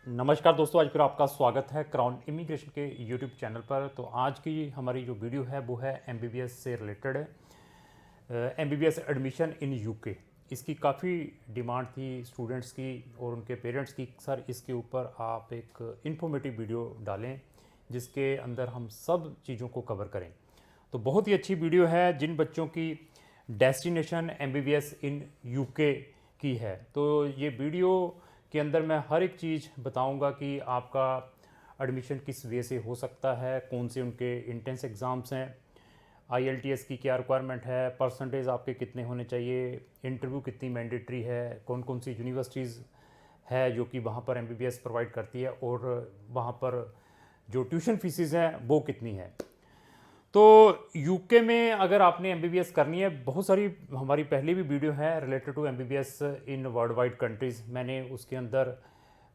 नमस्कार दोस्तों, आज फिर आपका स्वागत है क्राउन इमिग्रेशन के यूट्यूब चैनल पर। तो आज की हमारी जो वीडियो है वो है एमबीबीएस से रिलेटेड है। MBBS admission in UK. इसकी काफ़ी डिमांड थी स्टूडेंट्स की और उनके पेरेंट्स की, सर इसके ऊपर आप एक इन्फॉर्मेटिव वीडियो डालें जिसके अंदर हम सब चीज़ों को कवर करें। तो बहुत ही अच्छी वीडियो है जिन बच्चों की डेस्टिनेशन एमबीबीएस इन यूके की है। तो ये वीडियो के अंदर मैं हर एक चीज़ बताऊंगा कि आपका एडमिशन किस वे से हो सकता है, कौन से उनके इंट्रेंस एग्ज़ाम्स हैं, आईएलटीएस की क्या रिक्वायरमेंट है, परसेंटेज आपके कितने होने चाहिए, इंटरव्यू कितनी मैंडेटरी है, कौन कौन सी यूनिवर्सिटीज़ है जो कि वहाँ पर एमबीबीएस प्रोवाइड करती है और वहाँ पर जो ट्यूशन फीसिस हैं वो कितनी है। तो यूके में अगर आपने एमबीबीएस करनी है, बहुत सारी हमारी पहले भी वीडियो है related to MBBS in world wide countries. मैंने उसके अंदर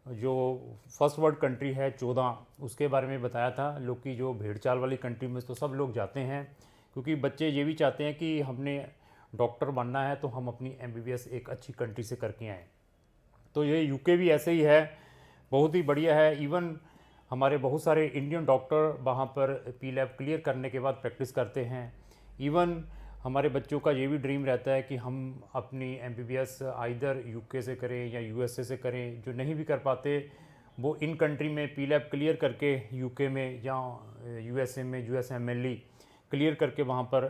जो फर्स्ट वर्ल्ड कंट्री है 14 उसके बारे में बताया था। लोग की जो भेड़ चाल वाली कंट्री में तो सब लोग जाते हैं क्योंकि बच्चे ये भी चाहते हैं कि हमने डॉक्टर बनना है तो हम अपनी एमबीबीएस एक अच्छी कंट्री से करके आएँ। तो ये यूके भी ऐसे ही है, बहुत ही बढ़िया है। इवन हमारे बहुत सारे इंडियन डॉक्टर वहाँ पर पी लैब क्लियर करने के बाद प्रैक्टिस करते हैं। इवन हमारे बच्चों का ये भी ड्रीम रहता है कि हम अपनी एमबीबीएस आइदर यूके से करें या यूएसए से करें। जो नहीं भी कर पाते वो इन कंट्री में पी लैब क्लियर करके यूके में या यूएसए में यूएसएमएलई क्लियर करके वहाँ पर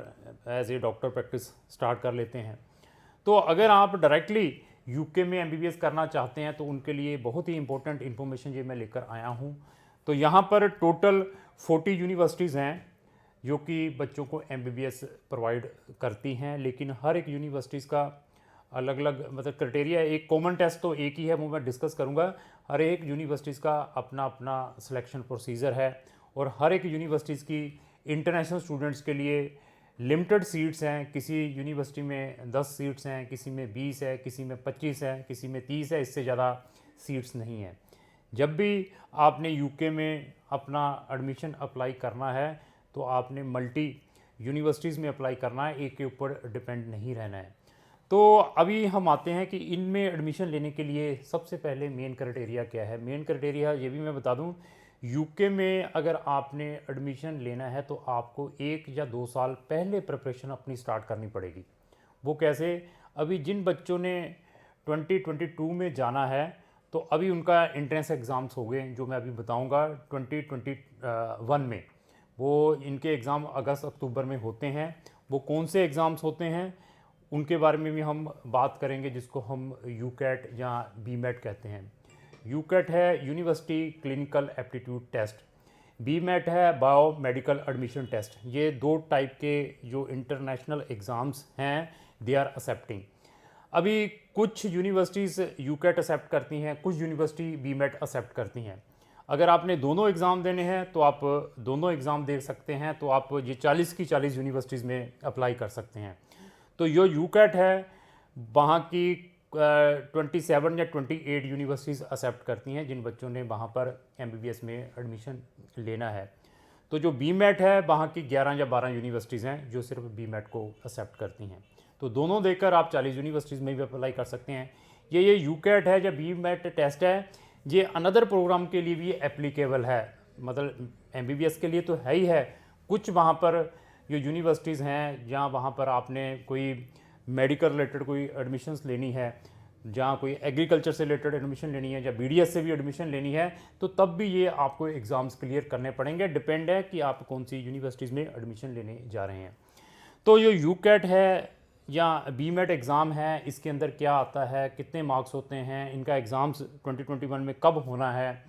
as a doctor practice start कर लेते हैं। तो अगर आप डायरेक्टली यूके में एमबीबीएस करना चाहते हैं तो उनके लिए बहुत ही इंपॉर्टेंट इन्फॉर्मेशन ये मैं लेकर आया हूँ। तो यहाँ पर टोटल 40 यूनिवर्सिटीज़ हैं जो कि बच्चों को एमबीबीएस प्रोवाइड करती हैं, लेकिन हर एक यूनिवर्सिटीज़ का अलग अलग मतलब क्राइटेरिया। एक कॉमन टेस्ट तो एक ही है, वो मैं डिस्कस करूँगा। हर एक यूनिवर्सिटीज़ का अपना अपना सिलेक्शन प्रोसीजर है और हर एक यूनिवर्सिटीज़ की इंटरनेशनल स्टूडेंट्स के लिए लिमिटेड सीट्स हैं। किसी यूनिवर्सिटी में 10 सीट्स हैं, किसी में 20 है, किसी में 25 है, किसी में 30 है, इससे ज़्यादा सीट्स नहीं हैं। जब भी आपने यूके में अपना एडमिशन अप्लाई करना है तो आपने मल्टी यूनिवर्सिटीज़ में अप्लाई करना है, एक के ऊपर डिपेंड नहीं रहना है। तो अभी हम आते हैं कि इनमें एडमिशन लेने के लिए सबसे पहले मेन क्राइटेरिया क्या है। मेन क्राइटेरिया ये भी मैं बता दूं, यूके में अगर आपने एडमिशन लेना है तो आपको 1 या 2 साल पहले प्रिपरेशन अपनी स्टार्ट करनी पड़ेगी। वो कैसे? अभी जिन बच्चों ने 2022 में जाना है तो अभी उनका एंट्रेंस एग्ज़ाम्स हो गए जो मैं अभी बताऊंगा 2021 में। वो इनके एग्ज़ाम अगस्त अक्टूबर में होते हैं। वो कौन से एग्ज़ाम्स होते हैं उनके बारे में भी हम बात करेंगे, जिसको हम यूकैट या बीमैट कहते हैं। यूकैट है यूनिवर्सिटी क्लिनिकल एप्टीट्यूड टेस्ट, बीमैट है बायो मेडिकल एडमिशन टेस्ट। ये 2 टाइप के जो इंटरनेशनल एग्ज़ाम्स हैं दे आर एक्सेप्टिंग। अभी कुछ यूनिवर्सिटीज़ यूकैट एक्सेप्ट करती हैं, कुछ यूनिवर्सिटी बीमैट एक्सेप्ट करती हैं। अगर आपने दोनों एग्ज़ाम देने हैं तो आप दोनों एग्ज़ाम दे सकते हैं। तो आप ये 40 की 40 यूनिवर्सिटीज़ में अप्लाई कर सकते हैं। तो जो यूकैट है वहाँ की 27 या 28 यूनिवर्सिटीज़ एक्सेप्ट करती हैं जिन बच्चों ने वहाँ पर एमबीबीएस में एडमिशन लेना है। तो जो बीमैट है वहाँ की 11 या 12 यूनिवर्सिटीज़ हैं जो सिर्फ बीमैट को एक्सेप्ट करती हैं। तो दोनों देकर आप 40 यूनिवर्सिटीज़ में भी अप्लाई कर सकते हैं। ये यूकैट है या बीमैट टेस्ट है, ये अनदर प्रोग्राम के लिए भी एप्लीकेबल है। मतलब एमबीबीएस के लिए तो है ही है, कुछ वहाँ पर जो यूनिवर्सिटीज़ हैं जहाँ वहाँ पर आपने कोई मेडिकल रिलेटेड कोई एडमिशन्स लेनी है, जहाँ कोई एग्रीकल्चर से रिलेटेड एडमिशन लेनी है या बीडीएस से भी एडमिशन लेनी है, तो तब भी ये आपको एग्ज़ाम्स क्लियर करने पड़ेंगे। डिपेंड है कि आप कौन सी यूनिवर्सिटीज़ में एडमिशन लेने जा रहे हैं। तो ये यूकैट है या बीमैट एग्ज़ाम है, इसके अंदर क्या आता है, कितने मार्क्स होते हैं, इनका एग्ज़ाम्स 2021 में कब होना है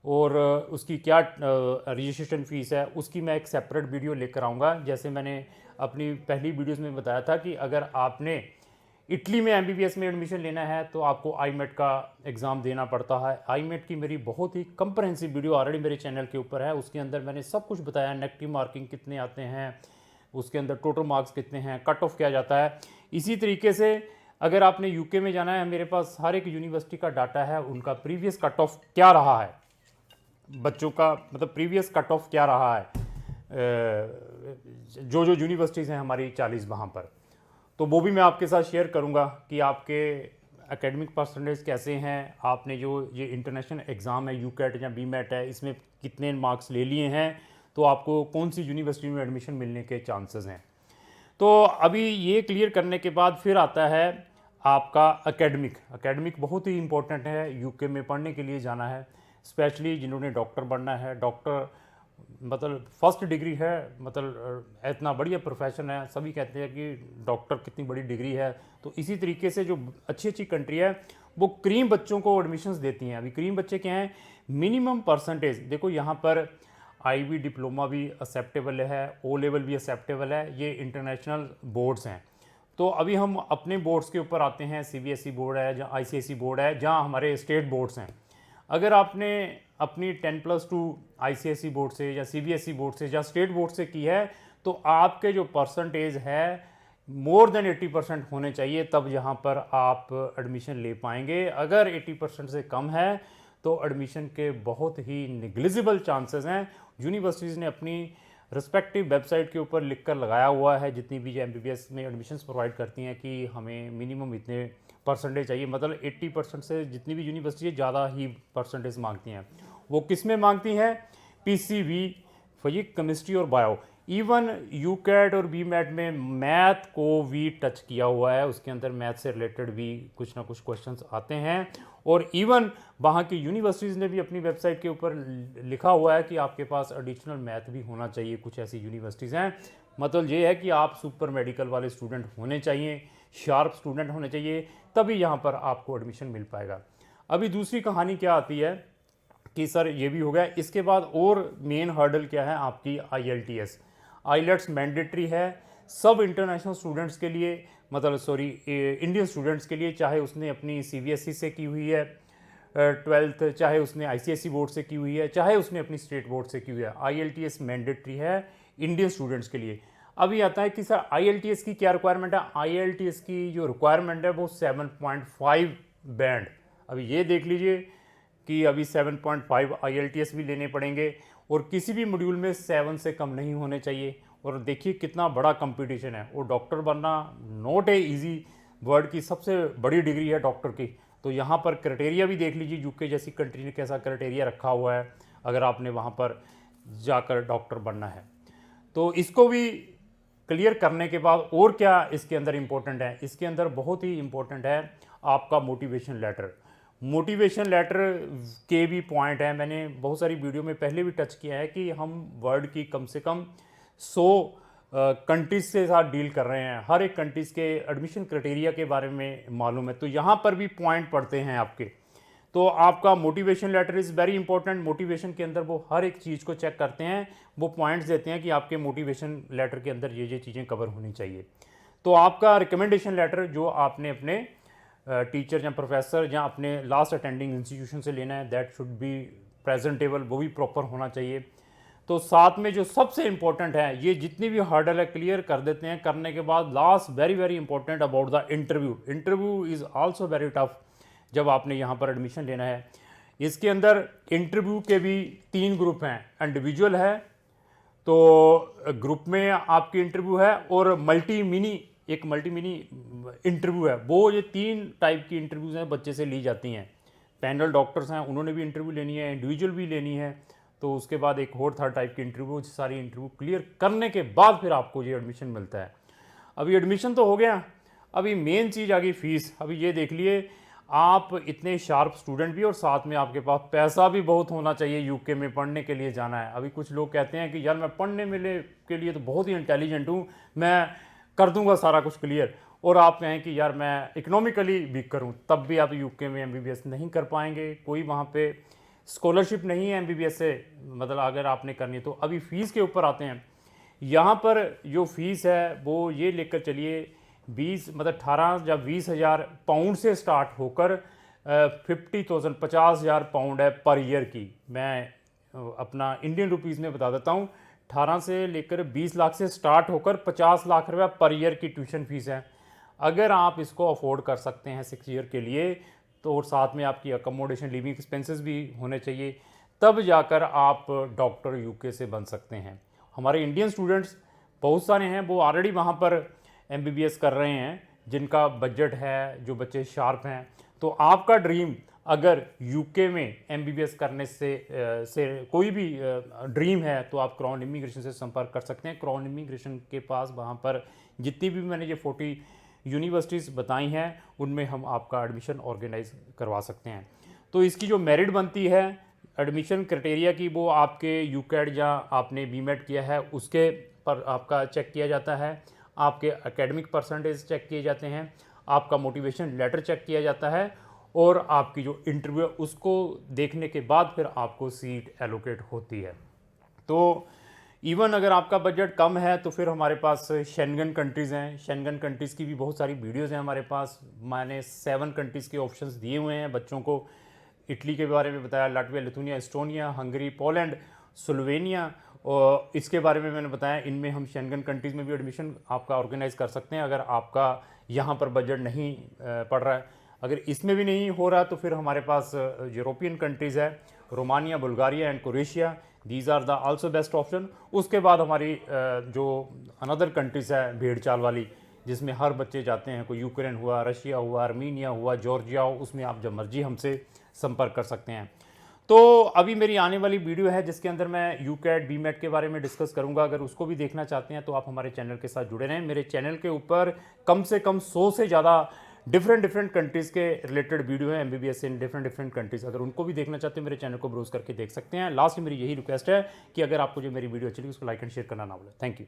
और उसकी क्या रजिस्ट्रेशन फ़ीस है, उसकी मैं एक सेपरेट वीडियो लेकर आऊँगा। जैसे मैंने अपनी पहली वीडियोस में बताया था कि अगर आपने इटली में एमबीबीएस में एडमिशन लेना है तो आपको आईमेट का एग्ज़ाम देना पड़ता है। आईमेट की मेरी बहुत ही कंप्रहेंसिव वीडियो ऑलरेडी मेरे चैनल के ऊपर है, उसके अंदर मैंने सब कुछ बताया। नेगेटिव मार्किंग कितने आते हैं, उसके अंदर टोटल मार्क्स कितने हैं, कट ऑफ क्या जाता है। इसी तरीके से अगर आपने यूके में जाना है, मेरे पास हर एक यूनिवर्सिटी का डाटा है, उनका प्रीवियस कट ऑफ क्या रहा है, बच्चों का मतलब प्रीवियस कट ऑफ क्या रहा है, जो जो यूनिवर्सिटीज़ हैं हमारी 40 वहाँ पर। तो वो भी मैं आपके साथ शेयर करूँगा कि आपके एकेडमिक परसेंटेज कैसे हैं, आपने जो ये इंटरनेशनल एग्ज़ाम है यूकेट या बीमेट है, इसमें कितने मार्क्स ले लिए हैं, तो आपको कौन सी यूनिवर्सिटी में एडमिशन मिलने के चांसेस हैं। तो अभी ये क्लियर करने के बाद फिर आता है आपका एकेडमिक बहुत ही इम्पोर्टेंट है। यूके में पढ़ने के लिए जाना है, स्पेशली जिन्होंने डॉक्टर बनना है। डॉक्टर मतलब फर्स्ट डिग्री है, मतलब इतना बढ़िया प्रोफेशन है, सभी कहते हैं कि डॉक्टर कितनी बड़ी डिग्री है। तो इसी तरीके से जो अच्छी अच्छी कंट्री है वो क्रीम बच्चों को एडमिशन्स देती हैं। अभी क्रीम बच्चे क्या हैं, मिनिमम परसेंटेज देखो, यहाँ पर आईबी डिप्लोमा भी एक्सेप्टेबल है, ओ लेवल भी एक्सेप्टेबल है, ये इंटरनेशनल बोर्ड्स हैं। तो अभी हम अपने बोर्ड्स के ऊपर आते हैं, सीबीएसई बोर्ड है, जहाँ आईसीएसई बोर्ड है, जहाँ हमारे स्टेट बोर्ड्स हैं। अगर आपने अपनी 10+2 आईसीएसई बोर्ड से या सीबीएसई बोर्ड से या स्टेट बोर्ड से की है, तो आपके जो परसेंटेज है मोर देन 80% होने चाहिए, तब यहाँ पर आप एडमिशन ले पाएंगे। अगर 80% से कम है तो एडमिशन के बहुत ही निग्लिजिबल चांसेस हैं। यूनिवर्सिटीज़ ने अपनी रिस्पेक्टिव वेबसाइट के ऊपर लिख कर लगाया हुआ है, जितनी भी एमबीबीएस में एडमिशन्स प्रोवाइड करती हैं, कि हमें मिनिमम इतने परसेंटेज चाहिए। मतलब 80% से जितनी भी यूनिवर्सिटी ज़्यादा ही परसेंटेज मांगती हैं। वो किस में मांगती हैं? पीसीबी, फिजिक्स, केमिस्ट्री और बायो। इवन यूकेट और बीमेट में मैथ को भी टच किया हुआ है, उसके अंदर मैथ से रिलेटेड भी कुछ ना कुछ क्वेश्चंस आते हैं। और इवन वहाँ की यूनिवर्सिटीज़ ने भी अपनी वेबसाइट के ऊपर लिखा हुआ है कि आपके पास एडिशनल मैथ भी होना चाहिए। कुछ ऐसी यूनिवर्सिटीज़ हैं, मतलब ये है कि आप सुपर मेडिकल वाले स्टूडेंट होने चाहिए, शार्प स्टूडेंट होने चाहिए, तभी यहाँ पर आपको एडमिशन मिल पाएगा। अभी दूसरी कहानी क्या आती है कि सर ये भी हो गया, इसके बाद और मेन हर्डल क्या है आपकी आईएलटीएस। आईलेट्स मैंडेटरी है सब इंटरनेशनल स्टूडेंट्स के लिए, मतलब सॉरी इंडियन स्टूडेंट्स के लिए, चाहे उसने अपनी सीबीएसई से की हुई है 12th, चाहे उसने आईसीएसई बोर्ड से की हुई है, चाहे उसने अपनी स्टेट बोर्ड से की हुई है। आईएलटीएस मैंडेटरी है इंडियन स्टूडेंट्स के लिए। अभी आता है कि सर आईएलटीएस की क्या रिक्वायरमेंट है। आईएलटीएस की जो रिक्वायरमेंट है वो 7.5 बैंड। अभी ये देख लीजिए कि अभी 7.5 आईएलटीएस भी लेने पड़ेंगे, और किसी भी मॉड्यूल में 7 से कम नहीं होने चाहिए। और देखिए कितना बड़ा कंपटीशन है, और डॉक्टर बनना नॉट ए इजी, वर्ल्ड की सबसे बड़ी डिग्री है डॉक्टर की। तो यहाँ पर क्राइटेरिया भी देख लीजिए, यूके जैसी कंट्री ने कैसा क्राइटेरिया रखा हुआ है अगर आपने वहाँ पर जाकर डॉक्टर बनना है। तो इसको भी क्लियर करने के बाद और क्या इसके अंदर इम्पोर्टेंट है, इसके अंदर बहुत ही इम्पोर्टेंट है आपका मोटिवेशन लेटर। मोटिवेशन लेटर के भी पॉइंट है, मैंने बहुत सारी वीडियो में पहले भी टच किया है कि हम वर्ल्ड की कम से कम 100 कंट्रीज से साथ डील कर रहे हैं, हर एक कंट्रीज़ के एडमिशन क्राइटेरिया के बारे में मालूम है। तो यहाँ पर भी पॉइंट पड़ते हैं आपके। तो आपका motivation letter is very important. Motivation के अंदर वो हर एक चीज़ को चेक करते हैं, वो पॉइंट्स देते हैं कि आपके मोटिवेशन लेटर के अंदर ये चीज़ें कवर होनी चाहिए। तो आपका रिकमेंडेशन लेटर जो आपने अपने टीचर या प्रोफेसर या अपने लास्ट अटेंडिंग इंस्टीट्यूशन से लेना है, दैट शुड बी प्रेजेंटेबल, वो भी प्रॉपर होना चाहिए। तो साथ में जो सबसे इंपॉर्टेंट है, ये जितनी भी हर्डल है क्लियर कर देते हैं। करने के बाद last very very important about the interview. Interview is also very tough जब आपने यहाँ पर एडमिशन लेना है। इसके अंदर इंटरव्यू के भी 3 ग्रुप हैं, इंडिविजुअल है, तो ग्रुप में आपकी इंटरव्यू है, और मल्टी मिनी इंटरव्यू है। वो ये 3 टाइप की इंटरव्यूज़ हैं बच्चे से ली जाती हैं। पैनल डॉक्टर्स हैं, उन्होंने भी इंटरव्यू लेनी है, इंडिविजुअल भी लेनी है। तो उसके बाद एक और 3rd टाइप की इंटरव्यू, सारी इंटरव्यू क्लियर करने के बाद फिर आपको ये एडमिशन मिलता है। अभी एडमिशन तो हो गया, अभी मेन चीज़ आ गई फीस। अभी ये देख लिए, आप इतने शार्प स्टूडेंट भी और साथ में आपके पास पैसा भी बहुत होना चाहिए यूके में पढ़ने के लिए जाना है। अभी कुछ लोग कहते हैं कि यार मैं पढ़ने मिले के लिए तो बहुत ही इंटेलिजेंट हूँ, मैं कर दूंगा सारा कुछ क्लियर, और आप कहें कि यार मैं इकोनॉमिकली वीक करूँ, तब भी आप यूके में एमबीबीएस नहीं कर पाएंगे। कोई वहाँ पे स्कॉलरशिप नहीं है एमबीबीएस से, मतलब अगर आपने करनी तो। अभी फ़ीस के ऊपर आते हैं। यहाँ पर जो फ़ीस है वो ये लेकर चलिए 20 मतलब 18 या 20,000 पाउंड से स्टार्ट होकर 50,000 50,000 पाउंड है पर ईयर की। मैं अपना इंडियन रुपीज़ में बता देता हूँ, 18 से लेकर 20 लाख से स्टार्ट होकर 50 लाख रुपया पर ईयर की ट्यूशन फीस है। अगर आप इसको अफोर्ड कर सकते हैं 6 ईयर के लिए, तो और साथ में आपकी अकोमोडेशन लिविंग एक्सपेंसेस भी होने चाहिए, तब जाकर आप डॉक्टर यूके से बन सकते हैं। हमारे इंडियन स्टूडेंट्स बहुत सारे हैं, वो ऑलरेडी वहाँ पर एमबीबीएस कर रहे हैं जिनका बजट है, जो बच्चे शार्प हैं, तो आपका ड्रीम अगर यूके में एमबीबीएस करने से कोई भी ड्रीम है तो आप क्राउन इमिग्रेशन से संपर्क कर सकते हैं। क्राउन इमिग्रेशन के पास वहाँ पर जितनी भी मैंने ये 40 यूनिवर्सिटीज़ बताई हैं उनमें हम आपका एडमिशन ऑर्गेनाइज करवा सकते हैं। तो इसकी जो मेरिट बनती है एडमिशन क्राइटेरिया की, वो आपके यूकैड या आपने बीमेट किया है उसके पर आपका चेक किया जाता है, आपके एकेडमिक परसेंटेज चेक किए जाते हैं, आपका मोटिवेशन लेटर चेक किया जाता है और आपकी जो इंटरव्यू उसको देखने के बाद फिर आपको सीट एलोकेट होती है। तो इवन अगर आपका बजट कम है तो फिर हमारे पास शेंगन कंट्रीज़ हैं, शेंगन कंट्रीज़ की भी बहुत सारी वीडियोज़ हैं हमारे पास। मैंने 7 कंट्रीज़ के ऑप्शंस दिए हुए हैं बच्चों को। इटली के बारे में बताया, Latvia, Lithuania, Estonia, Hungary, Poland, Slovenia, और इसके बारे में मैंने बताया। इनमें हम शेंगन कंट्रीज़ में भी एडमिशन आपका ऑर्गेनाइज कर सकते हैं अगर आपका यहाँ पर बजट नहीं पड़ रहा है। अगर इसमें भी नहीं हो रहा तो फिर हमारे पास यूरोपियन कंट्रीज़ है, Romania, Bulgaria and Croatia, these are the also best option. उसके बाद हमारी जो अनदर कंट्रीज़ है भेड़ चाल वाली, जिसमें हर बच्चे जाते हैं, कोई यूक्रेन हुआ, रशिया हुआ, आर्मीनिया हुआ, जॉर्जिया हो, उसमें आप जब मर्जी हमसे संपर्क कर सकते हैं। तो अभी मेरी आने वाली वीडियो है जिसके अंदर मैं यूकैट, बीमेट के बारे में डिस्कस करूंगा। अगर उसको भी देखना चाहते हैं तो आप हमारे चैनल के साथ जुड़े रहें। मेरे चैनल के ऊपर कम से कम 100 से ज़्यादा डिफरेंट कंट्रीज़ के रिलेटेड वीडियो है, एमबीबीएस इन डिफरेंट कंट्रीज़। अगर उनको भी देखना चाहते हैं मेरे चैनल को ब्राउज करके देख सकते हैं। लास्ट में मेरी यही रिक्वेस्ट है कि अगर आपको जो मेरी वीडियो अच्छी लगी उसको लाइक एंड शेयर करना ना भूलें। Thank you.